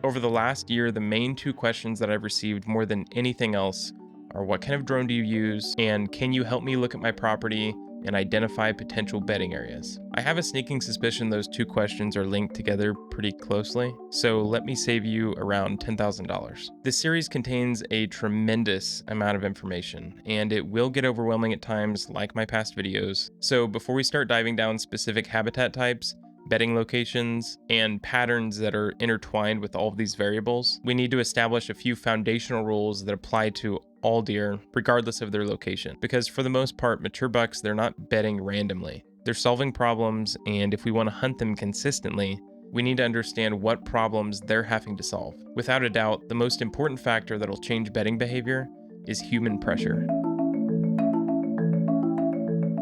Over the last year, the main two questions that I've received more than anything else are what kind of drone do you use, and can you help me look at my property and identify potential bedding areas? I have a sneaking suspicion those two questions are linked together pretty closely, so let me save you around $10,000. This series contains a tremendous amount of information, and it will get overwhelming at times like my past videos. So before we start diving down specific habitat types, bedding locations, and patterns that are intertwined with all of these variables, we need to establish a few foundational rules that apply to all deer, regardless of their location. Because for the most part, mature bucks, they're not bedding randomly. They're solving problems, and if we want to hunt them consistently, we need to understand what problems they're having to solve. Without a doubt, the most important factor that'll change bedding behavior is human pressure.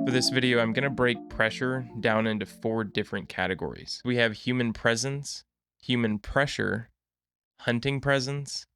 For this video, I'm going to break pressure down into 4 different categories. We have human presence, human pressure, hunting presence,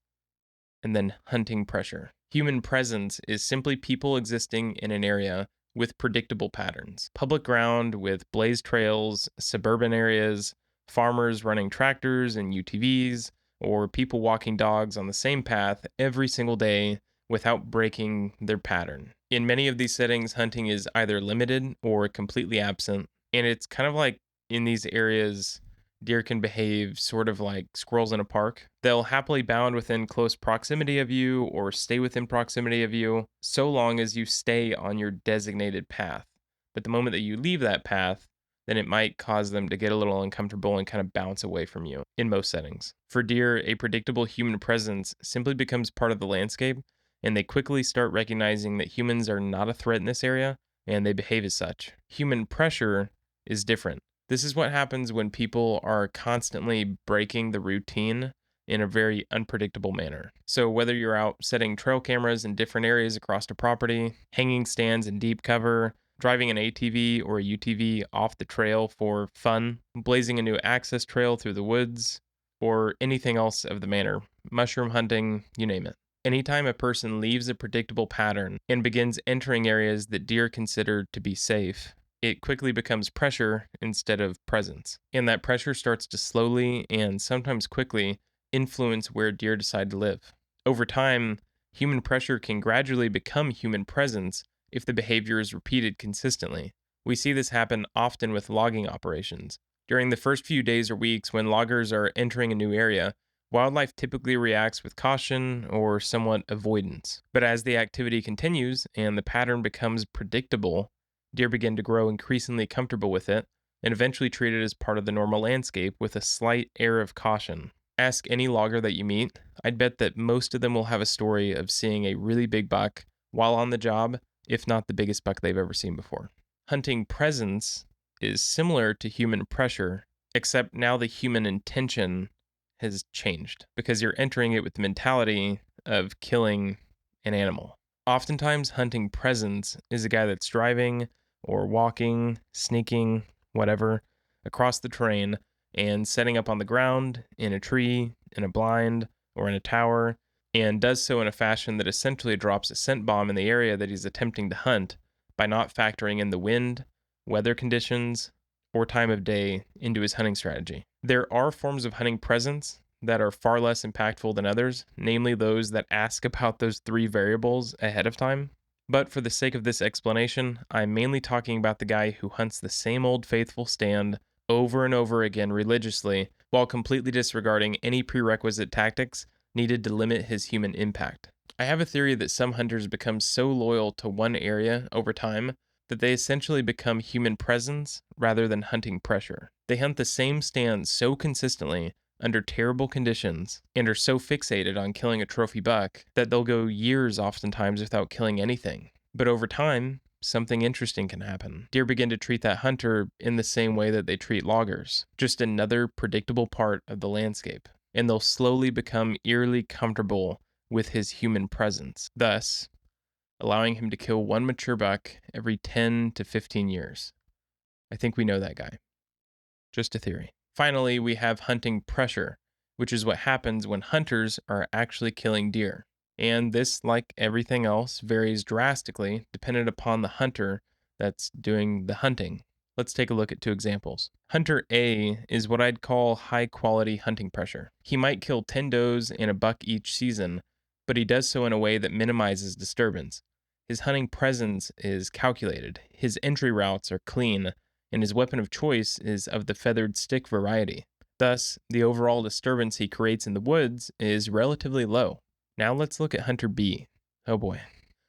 and then hunting pressure. Human presence is simply people existing in an area with predictable patterns. Public ground with blazed trails, suburban areas, farmers running tractors and UTVs, or people walking dogs on the same path every single day without breaking their pattern. In many of these settings, hunting is either limited or completely absent, and it's kind of like in these areas, deer can behave sort of like squirrels in a park. They'll happily bound within close proximity of you or stay within proximity of you, so long as you stay on your designated path. But the moment that you leave that path, then it might cause them to get a little uncomfortable and kind of bounce away from you in most settings. For deer, a predictable human presence simply becomes part of the landscape, and they quickly start recognizing that humans are not a threat in this area, and they behave as such. Human pressure is different. This is what happens when people are constantly breaking the routine in a very unpredictable manner. So whether you're out setting trail cameras in different areas across the property, hanging stands in deep cover, driving an ATV or a UTV off the trail for fun, blazing a new access trail through the woods, or anything else of the manner, mushroom hunting, you name it. Anytime a person leaves a predictable pattern and begins entering areas that deer consider to be safe, it quickly becomes pressure instead of presence. And that pressure starts to slowly and sometimes quickly influence where deer decide to live. Over time, human pressure can gradually become human presence if the behavior is repeated consistently. We see this happen often with logging operations. During the first few days or weeks when loggers are entering a new area, wildlife typically reacts with caution or somewhat avoidance. But as the activity continues and the pattern becomes predictable, deer begin to grow increasingly comfortable with it and eventually treat it as part of the normal landscape with a slight air of caution. Ask any logger that you meet, I'd bet that most of them will have a story of seeing a really big buck while on the job, if not the biggest buck they've ever seen before. Hunting presence is similar to human pressure, except now the human intention has changed because you're entering it with the mentality of killing an animal. Oftentimes, hunting presence is a guy that's driving or walking, sneaking, whatever, across the terrain and setting up on the ground, in a tree, in a blind, or in a tower, and does so in a fashion that essentially drops a scent bomb in the area that he's attempting to hunt by not factoring in the wind, weather conditions, or time of day into his hunting strategy. There are forms of hunting presence that are far less impactful than others, namely those that ask about those 3 variables ahead of time. But for the sake of this explanation, I'm mainly talking about the guy who hunts the same old faithful stand over and over again religiously while completely disregarding any prerequisite tactics needed to limit his human impact. I have a theory that some hunters become so loyal to one area over time that they essentially become human presence rather than hunting pressure. They hunt the same stand so consistently under terrible conditions and are so fixated on killing a trophy buck that they'll go years oftentimes without killing anything. But over time, something interesting can happen. Deer begin to treat that hunter in the same way that they treat loggers, just another predictable part of the landscape, and they'll slowly become eerily comfortable with his human presence, thus allowing him to kill one mature buck every 10 to 15 years. I think we know that guy. Just a theory. Finally, we have hunting pressure, which is what happens when hunters are actually killing deer. And this, like everything else, varies drastically dependent upon the hunter that's doing the hunting. Let's take a look at two examples. Hunter A is what I'd call high quality hunting pressure. He might kill 10 does and a buck each season, but he does so in a way that minimizes disturbance. His hunting presence is calculated, his entry routes are clean, and his weapon of choice is of the feathered stick variety. Thus, the overall disturbance he creates in the woods is relatively low. Now let's look at Hunter B. Oh boy.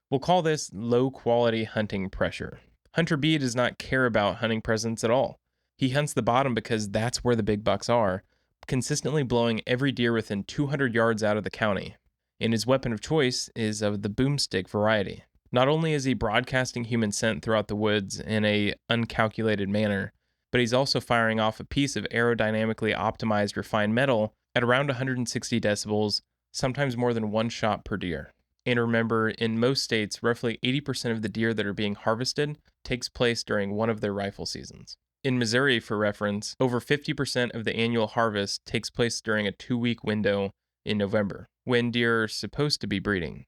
We'll call this low quality hunting pressure. Hunter B does not care about hunting presence at all. He hunts the bottom because that's where the big bucks are, consistently blowing every deer within 200 yards out of the county. And his weapon of choice is of the boomstick variety. Not only is he broadcasting human scent throughout the woods in a uncalculated manner, but he's also firing off a piece of aerodynamically optimized refined metal at around 160 decibels, sometimes more than one shot per deer. And remember, in most states, roughly 80% of the deer that are being harvested takes place during one of their rifle seasons. In Missouri, for reference, over 50% of the annual harvest takes place during a 2-week window in November, when deer are supposed to be breeding.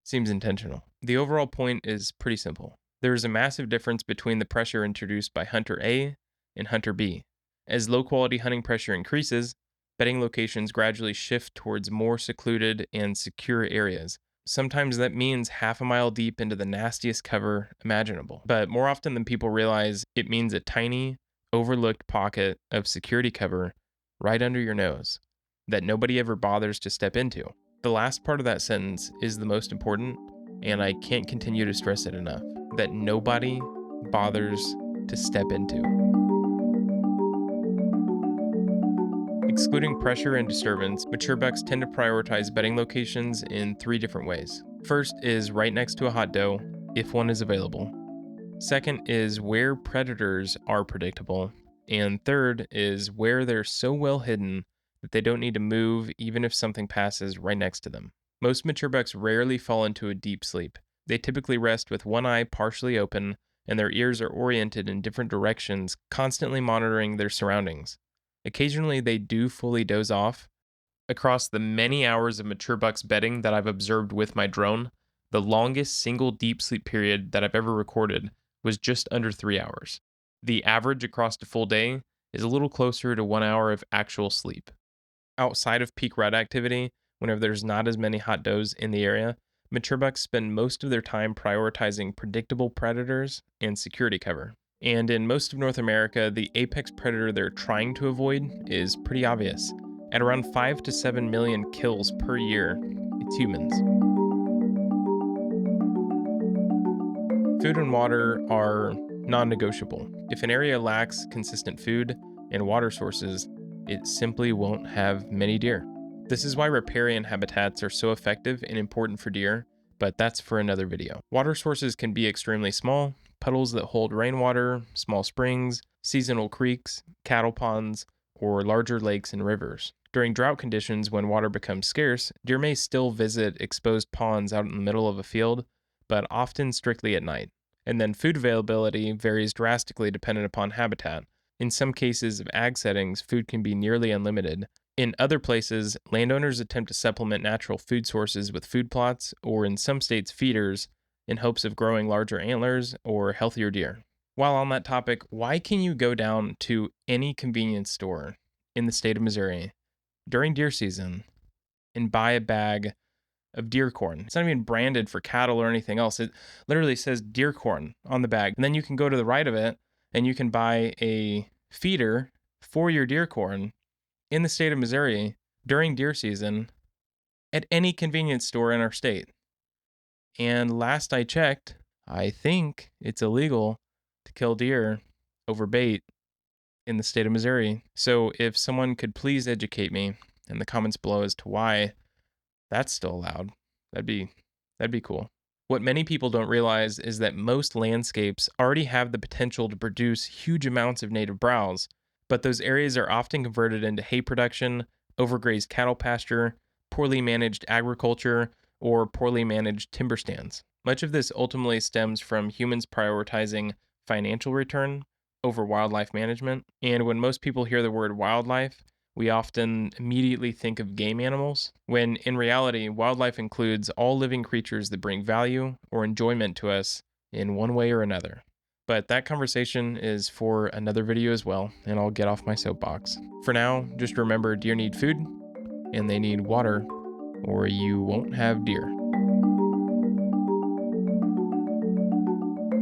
Seems intentional. The overall point is pretty simple. There is a massive difference between the pressure introduced by Hunter A and Hunter B. As low-quality hunting pressure increases, bedding locations gradually shift towards more secluded and secure areas. Sometimes that means half a mile deep into the nastiest cover imaginable. But more often than people realize, it means a tiny, overlooked pocket of security cover right under your nose that nobody ever bothers to step into. The last part of that sentence is the most important, and I can't continue to stress it enough, that nobody bothers to step into. Excluding pressure and disturbance, mature bucks tend to prioritize bedding locations in 3 different ways. First is right next to a hot doe, if one is available. Second is where predators are predictable. And third is where they're so well hidden that they don't need to move even if something passes right next to them. Most mature bucks rarely fall into a deep sleep. They typically rest with one eye partially open and their ears are oriented in different directions, constantly monitoring their surroundings. Occasionally, they do fully doze off. Across the many hours of mature bucks bedding that I've observed with my drone, the longest single deep sleep period that I've ever recorded was just under 3 hours. The average across a full day is a little closer to 1 hour of actual sleep. Outside of peak rut activity, whenever there's not as many hot does in the area, mature bucks spend most of their time prioritizing predictable predators and security cover. And in most of North America, the apex predator they're trying to avoid is pretty obvious. At around 5 to 7 million kills per year, it's humans. Food and water are non-negotiable. If an area lacks consistent food and water sources, it simply won't have many deer. This is why riparian habitats are so effective and important for deer, but that's for another video. Water sources can be extremely small, puddles that hold rainwater, small springs, seasonal creeks, cattle ponds, or larger lakes and rivers. During drought conditions, when water becomes scarce, deer may still visit exposed ponds out in the middle of a field, but often strictly at night. And then food availability varies drastically dependent upon habitat. In some cases of ag settings, food can be nearly unlimited. In other places, landowners attempt to supplement natural food sources with food plots, or in some states, feeders, in hopes of growing larger antlers or healthier deer. While on that topic, why can you go down to any convenience store in the state of Missouri during deer season and buy a bag of deer corn? It's not even branded for cattle or anything else. It literally says deer corn on the bag. And then you can go to the right of it and you can buy a feeder for your deer corn in the state of Missouri during deer season at any convenience store in our state. And last I checked, I think it's illegal to kill deer over bait in the state of Missouri. So if someone could please educate me in the comments below as to why that's still allowed, that'd be cool. What many people don't realize is that most landscapes already have the potential to produce huge amounts of native browse, but those areas are often converted into hay production, overgrazed cattle pasture, poorly managed agriculture, or poorly managed timber stands. Much of this ultimately stems from humans prioritizing financial return over wildlife management, and when most people hear the word wildlife, we often immediately think of game animals, when in reality, wildlife includes all living creatures that bring value or enjoyment to us in one way or another. But that conversation is for another video as well, and I'll get off my soapbox. For now, just remember deer need food and they need water, or you won't have deer.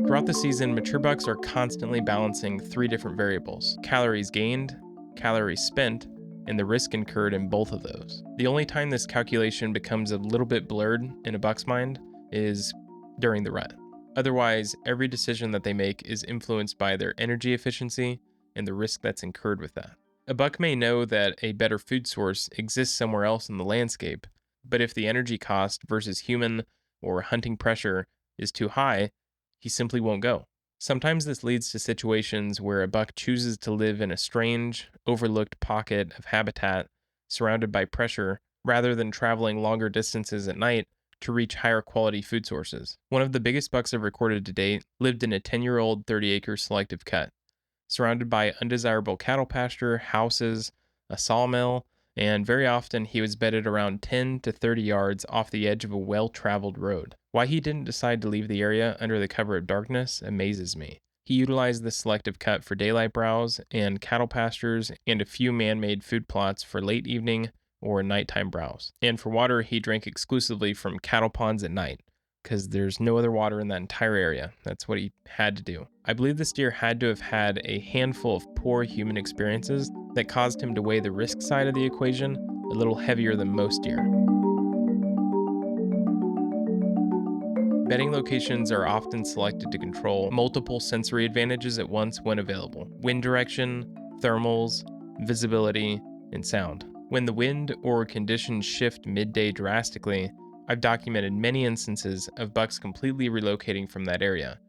Throughout the season, mature bucks are constantly balancing 3 different variables: calories gained, calories spent, and the risk incurred in both of those. The only time this calculation becomes a little bit blurred in a buck's mind is during the rut. Otherwise, every decision that they make is influenced by their energy efficiency and the risk that's incurred with that. A buck may know that a better food source exists somewhere else in the landscape, but if the energy cost versus human or hunting pressure is too high, he simply won't go. Sometimes this leads to situations where a buck chooses to live in a strange, overlooked pocket of habitat surrounded by pressure rather than traveling longer distances at night to reach higher quality food sources. One of the biggest bucks I've recorded to date lived in a 10-year-old 30-acre selective cut, surrounded by undesirable cattle pasture, houses, a sawmill, and very often he was bedded around 10 to 30 yards off the edge of a well-traveled road. Why he didn't decide to leave the area under the cover of darkness amazes me. He utilized this selective cut for daylight browse and cattle pastures and a few man-made food plots for late evening or nighttime browse. And for water, he drank exclusively from cattle ponds at night, because there's no other water in that entire area. That's what he had to do. I believe this deer had to have had a handful of poor human experiences that caused him to weigh the risk side of the equation a little heavier than most deer. Bedding locations are often selected to control multiple sensory advantages at once when available: wind direction, thermals, visibility, and sound. When the wind or conditions shift midday drastically, I've documented many instances of bucks completely relocating from that area.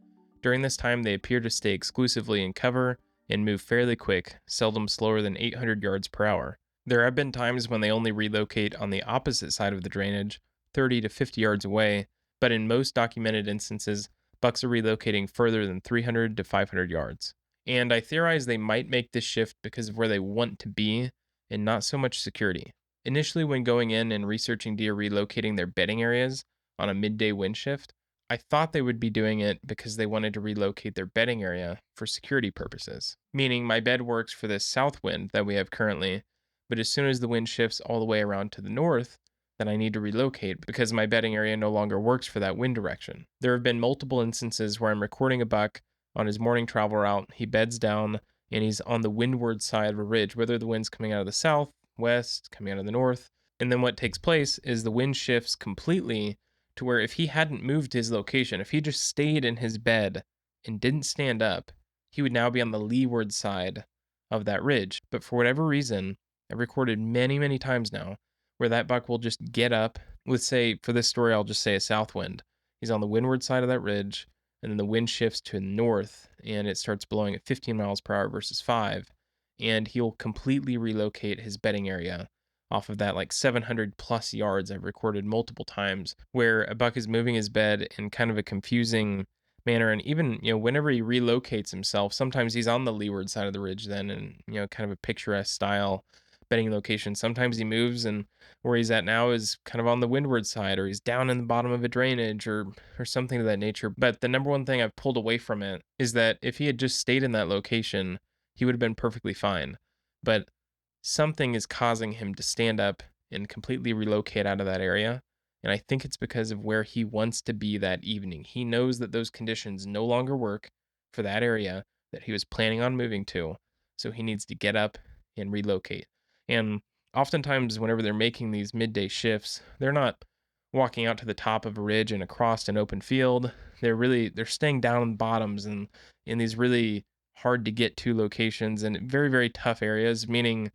During this time, they appear to stay exclusively in cover and move fairly quick, seldom slower than 800 yards per hour. There have been times when they only relocate on the opposite side of the drainage, 30 to 50 yards away, but in most documented instances, bucks are relocating further than 300 to 500 yards. And I theorize they might make this shift because of where they want to be and not so much security. Initially, when going in and researching deer relocating their bedding areas on a midday wind shift, I thought they would be doing it because they wanted to relocate their bedding area for security purposes. Meaning, my bed works for this south wind that we have currently, but as soon as the wind shifts all the way around to the north, then I need to relocate because my bedding area no longer works for that wind direction. There have been multiple instances where I'm recording a buck on his morning travel route, he beds down, and he's on the windward side of a ridge, whether the wind's coming out of the south, west, coming out of the north. And then what takes place is the wind shifts completely to where if he hadn't moved his location, if he just stayed in his bed and didn't stand up, he would now be on the leeward side of that ridge. But for whatever reason, I've recorded many, many times now where that buck will just get up with, say, for this story, I'll just say a south wind. He's on the windward side of that ridge, and then the wind shifts to the north, and it starts blowing at 15 miles per hour versus 5, and he'll completely relocate his bedding area off of that, like 700 plus yards I've recorded multiple times, where a buck is moving his bed in kind of a confusing manner. And even, whenever he relocates himself, sometimes he's on the leeward side of the ridge then, and, kind of a picturesque style bedding location. Sometimes he moves, and where he's at now is kind of on the windward side, or he's down in the bottom of a drainage or something of that nature. But the number one thing I've pulled away from it is that if he had just stayed in that location, he would have been perfectly fine. But something is causing him to stand up and completely relocate out of that area. And I think it's because of where he wants to be that evening. He knows that those conditions no longer work for that area that he was planning on moving to. So he needs to get up and relocate. And oftentimes, whenever they're making these midday shifts, they're not walking out to the top of a ridge and across an open field. They're staying down in the bottoms and in these really hard to get to locations and very, very tough areas, meaning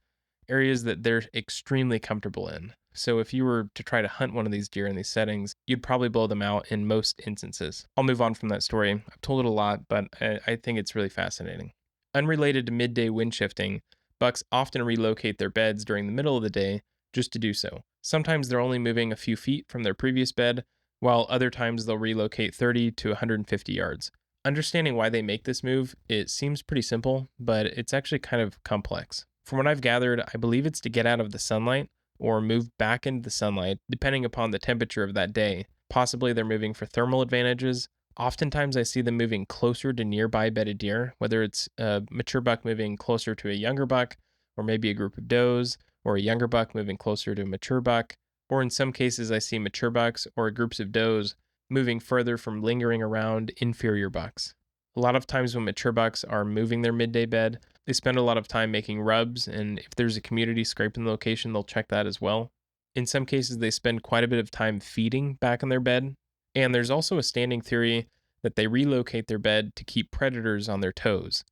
areas that they're extremely comfortable in. So if you were to try to hunt one of these deer in these settings, you'd probably blow them out in most instances. I'll move on from that story. I've told it a lot, but I think it's really fascinating. Unrelated to midday wind shifting, bucks often relocate their beds during the middle of the day just to do so. Sometimes they're only moving a few feet from their previous bed, while other times they'll relocate 30 to 150 yards. Understanding why they make this move, it seems pretty simple, but it's actually kind of complex. From what I've gathered, I believe it's to get out of the sunlight or move back into the sunlight, depending upon the temperature of that day. Possibly they're moving for thermal advantages, Oftentimes, I see them moving closer to nearby bedded deer, whether it's a mature buck moving closer to a younger buck, or maybe a group of does, or a younger buck moving closer to a mature buck. Or in some cases, I see mature bucks or groups of does moving further from lingering around inferior bucks. A lot of times, when mature bucks are moving their midday bed, they spend a lot of time making rubs, and if there's a community scraping the location, they'll check that as well. In some cases, they spend quite a bit of time feeding back in their bed, and there's also a standing theory that they relocate their bed to keep predators on their toes.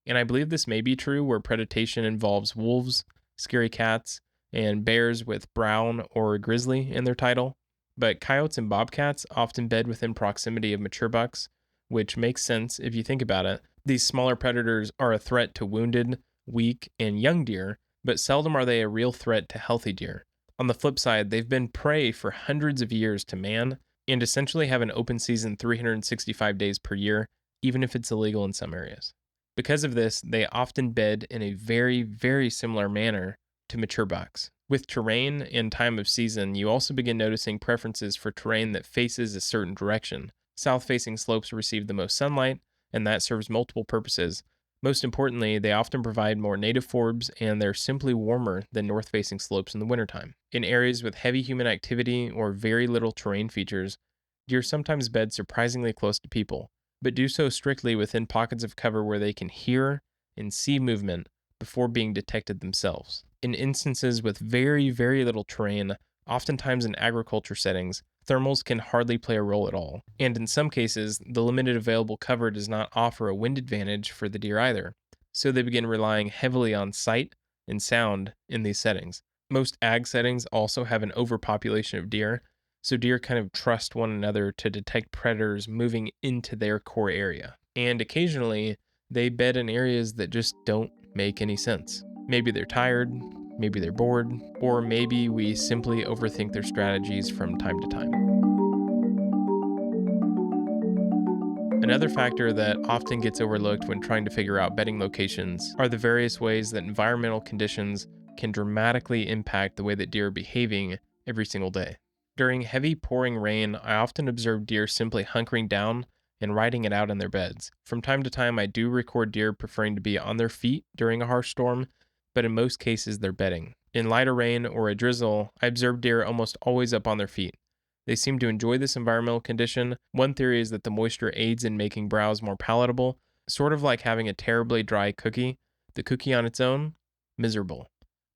And I believe this may be true where predation involves wolves, scary cats, and bears with brown or grizzly in their title. But coyotes and bobcats often bed within proximity of mature bucks, which makes sense if you think about it. These smaller predators are a threat to wounded, weak, and young deer, but seldom are they a real threat to healthy deer. On the flip side, they've been prey for hundreds of years to man and essentially have an open season 365 days per year, even if it's illegal in some areas. Because of this, they often bed in a very, very similar manner to mature bucks. With terrain and time of season, you also begin noticing preferences for terrain that faces a certain direction. South-facing slopes receive the most sunlight, and that serves multiple purposes. Most importantly, they often provide more native forbs, and they're simply warmer than north-facing slopes in the wintertime. In areas with heavy human activity or very little terrain features, deer sometimes bed surprisingly close to people, but do so strictly within pockets of cover where they can hear and see movement before being detected themselves. In instances with very, very little terrain, oftentimes in agriculture settings, thermals can hardly play a role at all. And in some cases, the limited available cover does not offer a wind advantage for the deer either, so they begin relying heavily on sight and sound in these settings. Most ag settings also have an overpopulation of deer, so deer kind of trust one another to detect predators moving into their core area. And occasionally, they bed in areas that just don't make any sense. Maybe they're tired, maybe they're bored, or maybe we simply overthink their strategies from time to time. Another factor that often gets overlooked when trying to figure out bedding locations are the various ways that environmental conditions can dramatically impact the way that deer are behaving every single day. During heavy pouring rain, I often observe deer simply hunkering down and riding it out in their beds. From time to time, I do record deer preferring to be on their feet during a harsh storm, but in most cases, they're bedding. In lighter rain or a drizzle, I observe deer almost always up on their feet. They seem to enjoy this environmental condition. One theory is that the moisture aids in making browse more palatable, sort of like having a terribly dry cookie. The cookie on its own, miserable.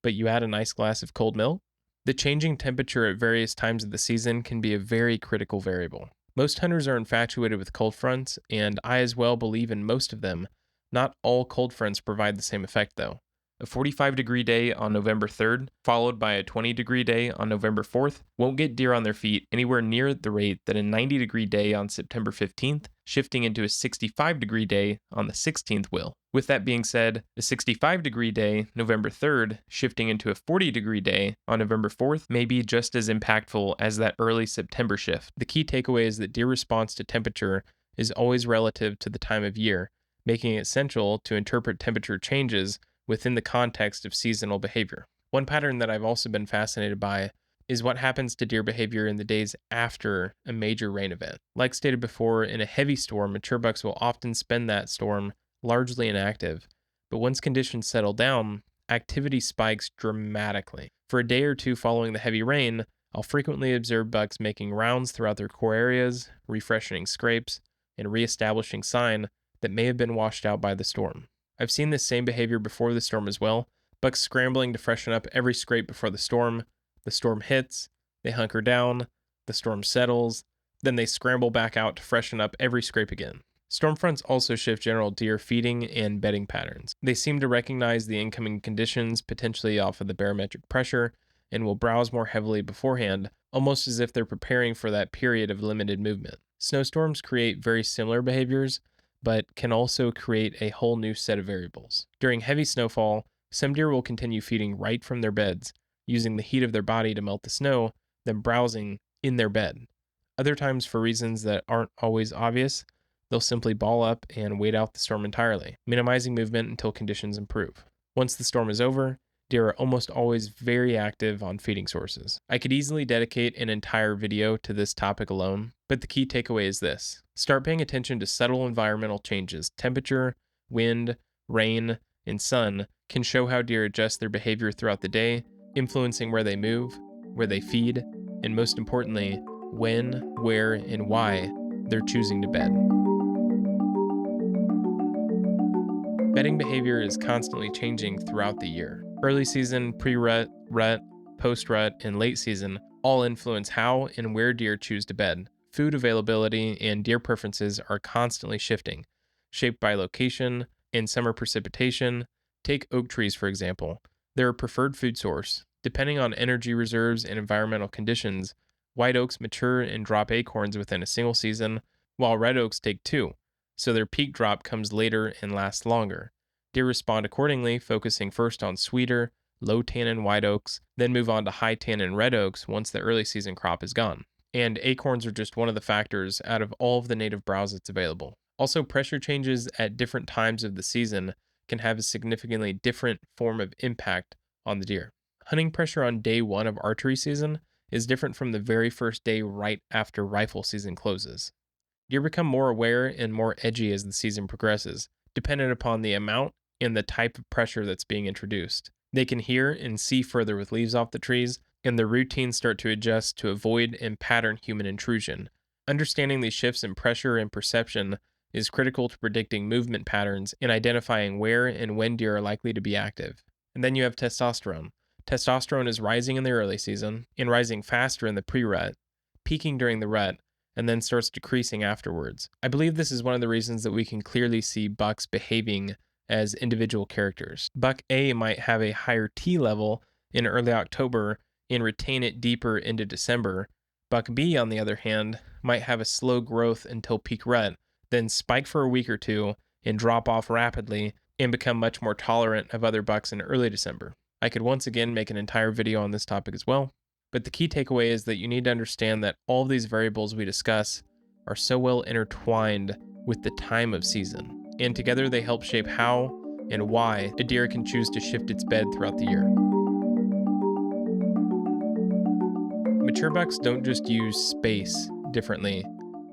But you add a nice glass of cold milk. The changing temperature at various times of the season can be a very critical variable. Most hunters are infatuated with cold fronts, and I as well believe in most of them. Not all cold fronts provide the same effect, though. A 45-degree day on November 3rd, followed by a 20-degree day on November 4th, won't get deer on their feet anywhere near the rate that a 90-degree day on September 15th, shifting into a 65-degree day on the 16th will. With that being said, a 65-degree day, November 3rd, shifting into a 40-degree day on November 4th may be just as impactful as that early September shift. The key takeaway is that deer response to temperature is always relative to the time of year, making it essential to interpret temperature changes within the context of seasonal behavior. One pattern that I've also been fascinated by is what happens to deer behavior in the days after a major rain event. Like stated before, in a heavy storm, mature bucks will often spend that storm largely inactive, but once conditions settle down, activity spikes dramatically. For a day or two following the heavy rain, I'll frequently observe bucks making rounds throughout their core areas, refreshing scrapes, and reestablishing sign that may have been washed out by the storm. I've seen this same behavior before the storm as well. Bucks scrambling to freshen up every scrape before the storm hits, they hunker down, the storm settles, then they scramble back out to freshen up every scrape again. Storm fronts also shift general deer feeding and bedding patterns. They seem to recognize the incoming conditions potentially off of the barometric pressure and will browse more heavily beforehand, almost as if they're preparing for that period of limited movement. Snowstorms create very similar behaviors, but can also create a whole new set of variables. During heavy snowfall, some deer will continue feeding right from their beds, using the heat of their body to melt the snow, then browsing in their bed. Other times, for reasons that aren't always obvious, they'll simply ball up and wait out the storm entirely, minimizing movement until conditions improve. Once the storm is over, deer are almost always very active on feeding sources. I could easily dedicate an entire video to this topic alone, but the key takeaway is this. Start paying attention to subtle environmental changes. Temperature, wind, rain, and sun can show how deer adjust their behavior throughout the day, influencing where they move, where they feed, and most importantly, when, where, and why they're choosing to bed. Bedding behavior is constantly changing throughout the year. Early season, pre-rut, rut, post-rut, and late season all influence how and where deer choose to bed. Food availability and deer preferences are constantly shifting, shaped by location and summer precipitation. Take oak trees, for example. They're a preferred food source. Depending on energy reserves and environmental conditions, white oaks mature and drop acorns within a single season, while red oaks take two, so their peak drop comes later and lasts longer. Deer respond accordingly, focusing first on sweeter, low tannin white oaks, then move on to high tannin red oaks once the early season crop is gone. And acorns are just one of the factors out of all of the native browse that's available. Also, pressure changes at different times of the season can have a significantly different form of impact on the deer. Hunting pressure on day one of archery season is different from the very first day right after rifle season closes. Deer become more aware and more edgy as the season progresses, dependent upon the amount and the type of pressure that's being introduced. They can hear and see further with leaves off the trees, and their routines start to adjust to avoid and pattern human intrusion. Understanding these shifts in pressure and perception is critical to predicting movement patterns and identifying where and when deer are likely to be active. And then you have testosterone. Testosterone is rising in the early season and rising faster in the pre-rut, peaking during the rut, and then starts decreasing afterwards. I believe this is one of the reasons that we can clearly see bucks behaving as individual characters. Buck A might have a higher T level in early October and retain it deeper into December. Buck B, on the other hand, might have a slow growth until peak rut, then spike for a week or two and drop off rapidly and become much more tolerant of other bucks in early December. I could once again make an entire video on this topic as well. But the key takeaway is that you need to understand that all of these variables we discuss are so well intertwined with the time of season, and together they help shape how and why a deer can choose to shift its bed throughout the year. Mature bucks don't just use space differently,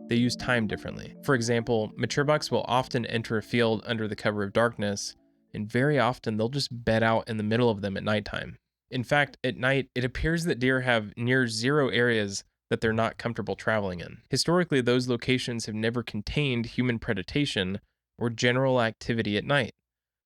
they use time differently. For example, mature bucks will often enter a field under the cover of darkness, and very often they'll just bed out in the middle of them at nighttime. In fact, at night, it appears that deer have near zero areas that they're not comfortable traveling in. Historically, those locations have never contained human predation or general activity at night.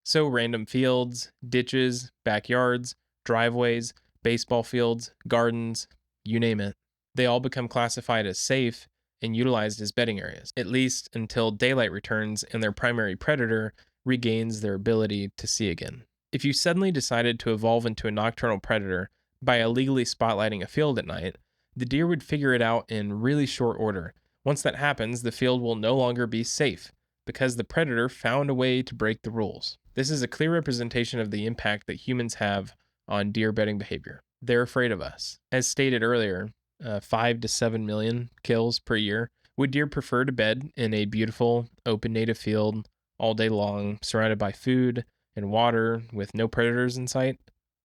So, random fields, ditches, backyards, driveways, baseball fields, gardens, you name it, they all become classified as safe and utilized as bedding areas, at least until daylight returns and their primary predator regains their ability to see again. If you suddenly decided to evolve into a nocturnal predator by illegally spotlighting a field at night, the deer would figure it out in really short order. Once that happens, the field will no longer be safe because the predator found a way to break the rules. This is a clear representation of the impact that humans have on deer bedding behavior. They're afraid of us. As stated earlier, 5 to 7 million kills per year. Would deer prefer to bed in a beautiful, open native field all day long, surrounded by food and water with no predators in sight?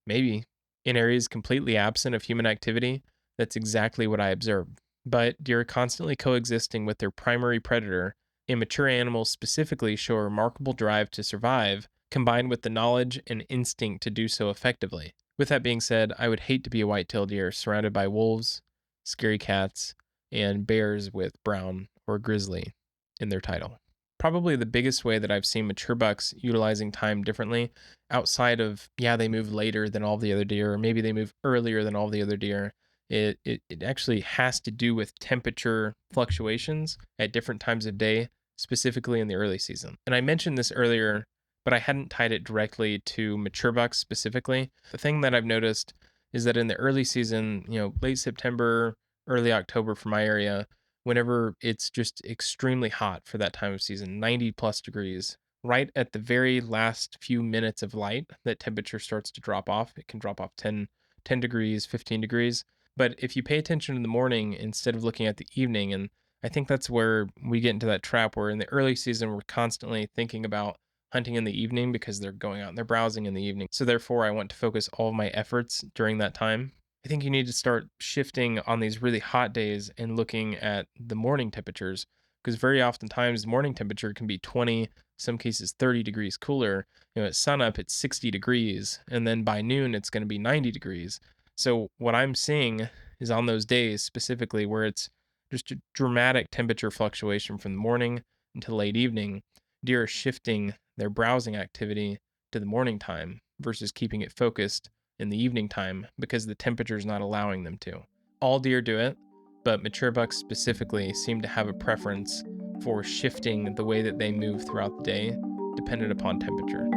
Maybe. In areas completely absent of human activity, that's exactly what I observed. But deer are constantly coexisting with their primary predator, and mature animals specifically show a remarkable drive to survive, combined with the knowledge and instinct to do so effectively. With that being said, I would hate to be a white-tailed deer surrounded by wolves, scary cats, and bears with brown or grizzly in their title. Probably the biggest way that I've seen mature bucks utilizing time differently, outside of, they move later than all the other deer, or maybe they move earlier than all the other deer, it actually has to do with temperature fluctuations at different times of day, specifically in the early season. And I mentioned this earlier, but I hadn't tied it directly to mature bucks specifically. The thing that I've noticed is that in the early season, late September, early October for my area, whenever it's just extremely hot for that time of season, 90 plus degrees, right at the very last few minutes of light, that temperature starts to drop off. It can drop off 10 degrees, 15 degrees. But if you pay attention in the morning instead of looking at the evening, and I think that's where we get into that trap where in the early season, we're constantly thinking about hunting in the evening because they're going out and they're browsing in the evening. So therefore, I want to focus all of my efforts during that time. I think you need to start shifting on these really hot days and looking at the morning temperatures, because very oftentimes the morning temperature can be 20, some cases 30 degrees cooler. At sunup, it's 60 degrees, and then by noon, it's going to be 90 degrees. So what I'm seeing is on those days specifically where it's just a dramatic temperature fluctuation from the morning until late evening, deer are shifting their browsing activity to the morning time versus keeping it focused in the evening time because the temperature is not allowing them to. All deer do it, but mature bucks specifically seem to have a preference for shifting the way that they move throughout the day dependent upon temperature.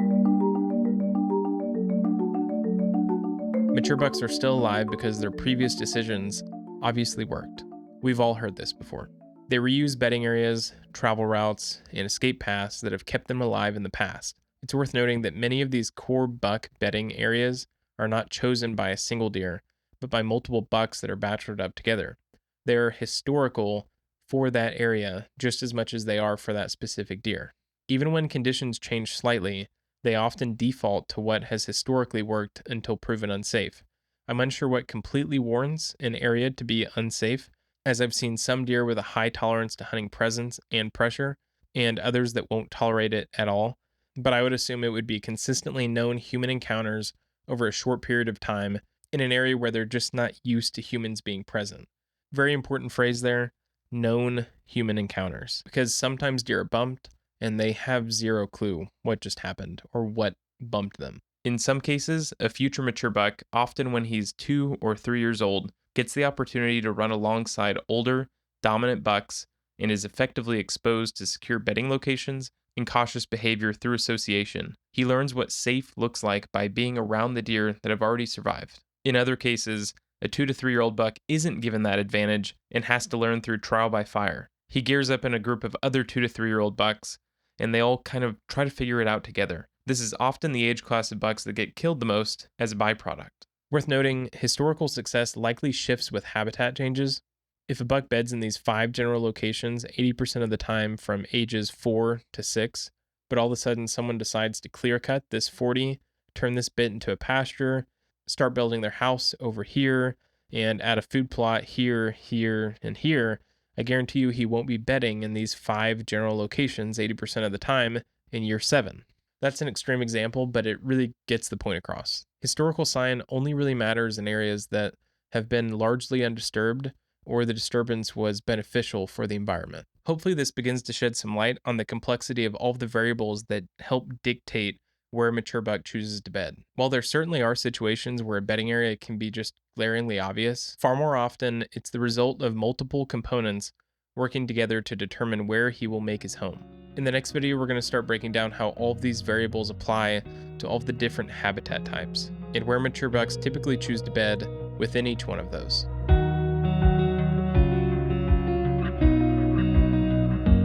Mature bucks are still alive because their previous decisions obviously worked. We've all heard this before. They reuse bedding areas, travel routes, and escape paths that have kept them alive in the past. It's worth noting that many of these core buck bedding areas are not chosen by a single deer, but by multiple bucks that are bachelored up together. They are historical for that area just as much as they are for that specific deer. Even when conditions change slightly, they often default to what has historically worked until proven unsafe. I'm unsure what completely warrants an area to be unsafe, as I've seen some deer with a high tolerance to hunting presence and pressure, and others that won't tolerate it at all. But I would assume it would be consistently known human encounters over a short period of time in an area where they're just not used to humans being present. Very important phrase there, known human encounters, because sometimes deer are bumped and they have zero clue what just happened or what bumped them. In some cases, a future mature buck, often when he's 2 or 3 years old, gets the opportunity to run alongside older, dominant bucks and is effectively exposed to secure bedding locations and cautious behavior through association. He learns what safe looks like by being around the deer that have already survived. In other cases, a 2 to 3 year old buck isn't given that advantage and has to learn through trial by fire. He gears up in a group of other 2 to 3 year old bucks, and they all kind of try to figure it out together. This is often the age class of bucks that get killed the most as a byproduct. Worth noting, historical success likely shifts with habitat changes. If a buck beds in these 5 general locations 80% of the time from ages 4 to 6, but all of a sudden someone decides to clear cut this 40, turn this bit into a pasture, start building their house over here, and add a food plot here, here, and here, I guarantee you he won't be bedding in these 5 general locations 80% of the time in year 7. That's an extreme example, but it really gets the point across. Historical sign only really matters in areas that have been largely undisturbed or the disturbance was beneficial for the environment. Hopefully this begins to shed some light on the complexity of all of the variables that help dictate where a mature buck chooses to bed. While there certainly are situations where a bedding area can be just glaringly obvious, far more often it's the result of multiple components working together to determine where he will make his home. In the next video, we're going to start breaking down how all of these variables apply to all of the different habitat types and where mature bucks typically choose to bed within each one of those.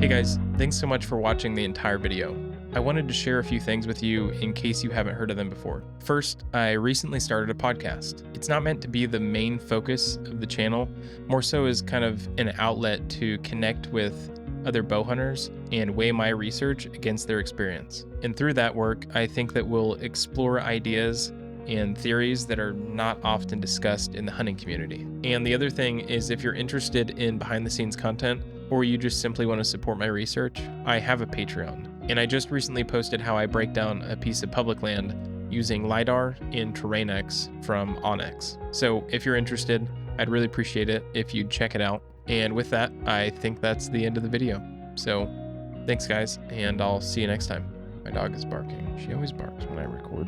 Hey guys, thanks so much for watching the entire video. I wanted to share a few things with you in case you haven't heard of them before. First, I recently started a podcast. It's not meant to be the main focus of the channel, more so as kind of an outlet to connect with other bow hunters and weigh my research against their experience. And through that work, I think that we'll explore ideas and theories that are not often discussed in the hunting community. And the other thing is, if you're interested in behind the scenes content, or you just simply want to support my research, I have a Patreon. And I just recently posted how I break down a piece of public land using LiDAR and TerrainX from Onyx. So if you're interested, I'd really appreciate it if you'd check it out. And with that, I think that's the end of the video. So thanks guys, and I'll see you next time. My dog is barking. She always barks when I record.